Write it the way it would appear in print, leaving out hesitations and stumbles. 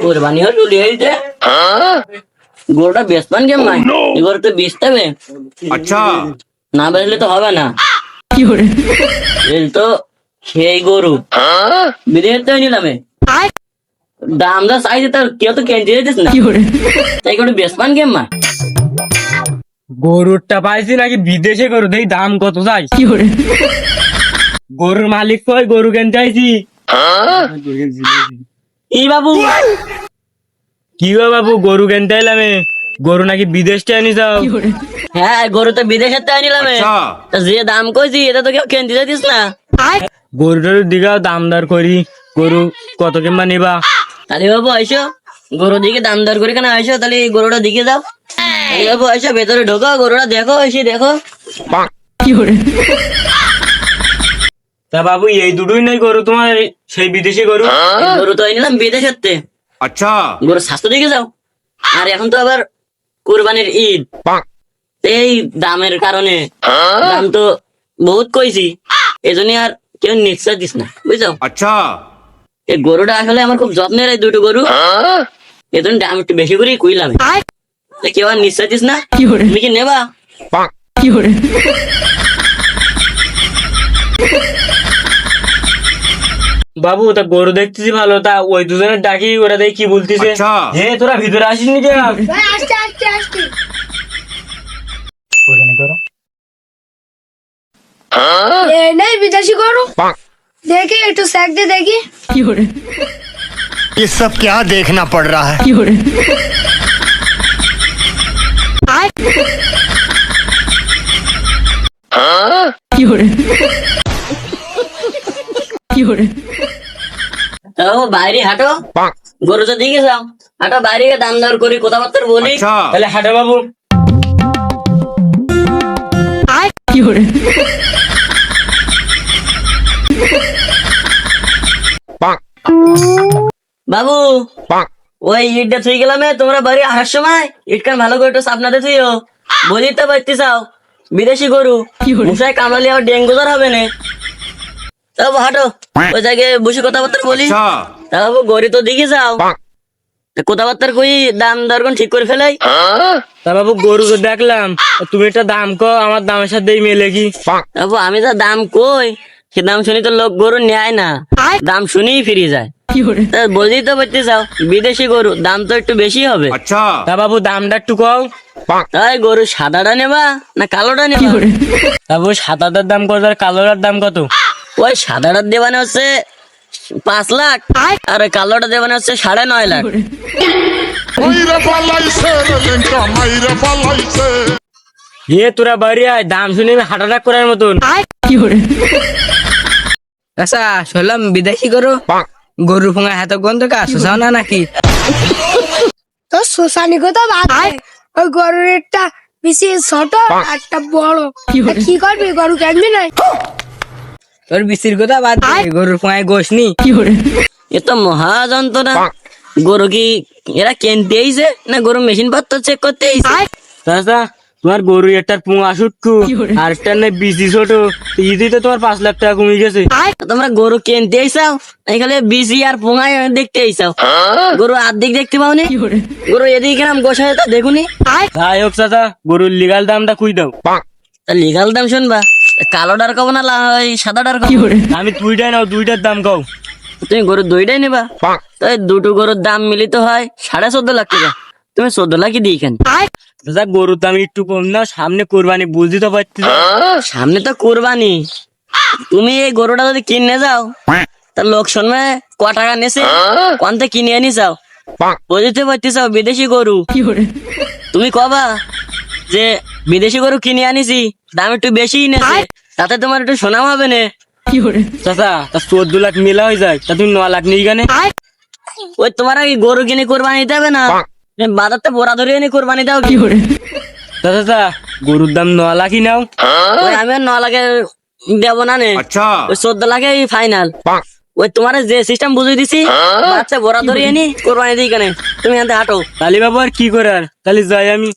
কোরবানি হলো লিয়েছে গরুটা বেচবেন কেমন এবার তো বেচতে হবে। अच्छा না বেচলে তো হবে না। এই তো সেই গরু বিদেশ থেকে নিলাম দাম দা চাইছে তার কেউ তো কেন দিস না তাই করে বেচবেন কেমন গরুরটা পাইছি নাকি বিদেশে গরু দেই দাম কত চাই গরুর মালিক কই গরু কেন চাইছি এই বাবু কি গো বাবু গরু কেন চাইলাম গরু নাকি বিদেশ থেকে আনি যাও হ্যাঁ গরু তো বিদেশের থেকে নিলাম अच्छा যে দাম কইছি এটা তো কেউ কেন দিতে দিস না। গরুটার দিঘাও দাম দর করি গরু কত কিংবা নিবা তাহলে বাবু আইসো গরু দিকে দাম দর করে কেন আইসো তাহলে এই গরুটা দিকে যাও তাহলে বাবু আইসো ভেতরে ঢোকো গরুটা দেখো এসে দেখো। তা বাবু এই দুটোই নাই গরু তোমার সেই বিদেশি গরু এই গরু তো নিলাম বিদেশের তে अच्छा গরু স্বাস্থ্য দিকে যাও আর এখন তো আবার কুরবানির ঈদ এই দামের কারণে দাম তো বহুত কইছি এই জন্য আর কেউ নিশ্চয় দিস না বুঝছো। अच्छा এই গরুটা আসলে আমার খুব যত্নের এই দুটো গরু এই জন্য দাম একটু বেশি করেই কইলাম কেউ আর নিশ্চয় দিস না তুমি কি নেবা। বাবু তা গরু দেখতেছি ভালো তা ওই দুজনের ডাকি ওরা দেখি কি বলতেছে अच्छा হে তোরা ভিতরে আসিস নি কেন ওখানে করো ये नहीं विदेशी करो देखिए एक तो सेक दे देखिए ये सब क्या देखना पड़ रहा है। ও বাইরে হাঁটো গরু তো দিকে যাও হাঁটো বাইরে গিয়ে দাম দর করি কথাবার্তা বলি। अच्छा তাহলে হাঁটো বাবু বাবু ওই ইটটা থুই গেলাম তোমরা বাড়ি আসার সময় ইটকান ভালো করে একটু সাপনাতে থুইও বলি তো বাড়তে চাও বিদেশি গরু মশাই কামড়ালে আবার ডেঙ্গু জ্বর হবে না। তাও হাঁটো ওই জায়গায় বসে কথাবার্তা বলি। अच्छा তা বাবু গরু তো দিকে যাও কথাবার্তার কই দাম দর কোন ঠিক করে ফেলাই। তা বাবু গরু তো দেখলাম তুমি একটা দাম কো আমার দামের সাথে মেলে কি বাবু আমি তো দাম কই সে দাম শুনি তো লোক গরু নেয় না দাম শুনেই ফিরে যায়। তা বলতেই তো পারতে চাও বিদেশি গরু দাম তো একটু বেশি হবে। अच्छा তা বাবু দামটা একটু কও তাই গরু সাদাটা নেবা না কালোটা নেবা। তা বাবু সাদাটার দাম কত আর কালোটার দাম কত ওই সাদাটার দেবানে হচ্ছে 5 লাখ আর ওই কালোটা দেবানে হচ্ছে 9.5 লাখ। হে তোরা বাড়ি আয় দাম শুনে হার্ট অ্যাটাক করার মতন আচ্ছা শুনলাম বিদেশি গরু গরু ফোঙা হাত গন্ধ কা শোষাও না নাকি तो শোষানি কথা বাদ দে ওই গরুর একটা বেশি ছোট একটা বড় তা কি করবি গরু কেনবি নাই তোর বিচির কথা বাদ দে গরুর ফোঙায় গোশ নি এ তো মহা যন্ত্রণা গরু কি এরা কিনতে আইছে না গরু মেশিন পত্র চেক করতে আইছে। চাচা তোমার গরু একটার পুঙা শুটকু আর একটার নেই বিচি ছোট ইদি তো তোমার 5 লাখ টাকা কমে গেছে তোমরা গরু কিনতে আইসাও এখানে বিসি আর পোঙায় দেখতে আইসাও গরু আর্ধেক দেখতে পাওনি গরু এদিকে কিরাম গোসায় তা দেখুনি। যাই হোক চাচা গরুর লিগাল দামটা কুই দাও লিগাল দাম শুনবা কালোটার কব না ওই সাদাটার কব। আমি দুইটাই নাও দুইটার দাম কও তুমি গরু দুইটাই নেবা তাই দুটো গরুর দাম মিলিত হয় 14.5 লাখ টাকা তুমি 14 লাখই দিই কেন। চাচা গরুর দাম একটু কম না সামনে কোরবানি বুঝতে তো পারছি সামনে তো কোরবানি তুমি এই গরুটা যদি কিনে যাও তা লোক শুনবে ক টাকা নেছে কোনতে কিনে আনি যাও বুঝতে পারতে চাও বিদেশি গরু তুমি কবা যে বিদেশি গরু কিনে আনিছি দাম একটু বেশি নেছে তাতে তোমার একটু শোনাও হবে না। চাচা তা 14 লাখ মেলা হয়ে যায় তা তুমি 9 লাখ নিই কেন ওই তোমার আগে গরু কিনে কোরবানি দিতে হবে না বাজারতে বোরা ধরে এনে কোরবানি দাও কি তা চাচা গরুর দাম 9 লাখই নাও ওই আমি আর 9 লাখে দেবো না নে अच्छा ওই 14 লাখে ফাইনাল। ওই তোমার যে সিস্টেম বুঝিয়ে দিছি বাচ্চা বোরা ধরে এনে কোরবানি দিই কেন তুমি এখান থেকে হাঁটো। তালি বাবু আর কি করার তাহলে যাই আমি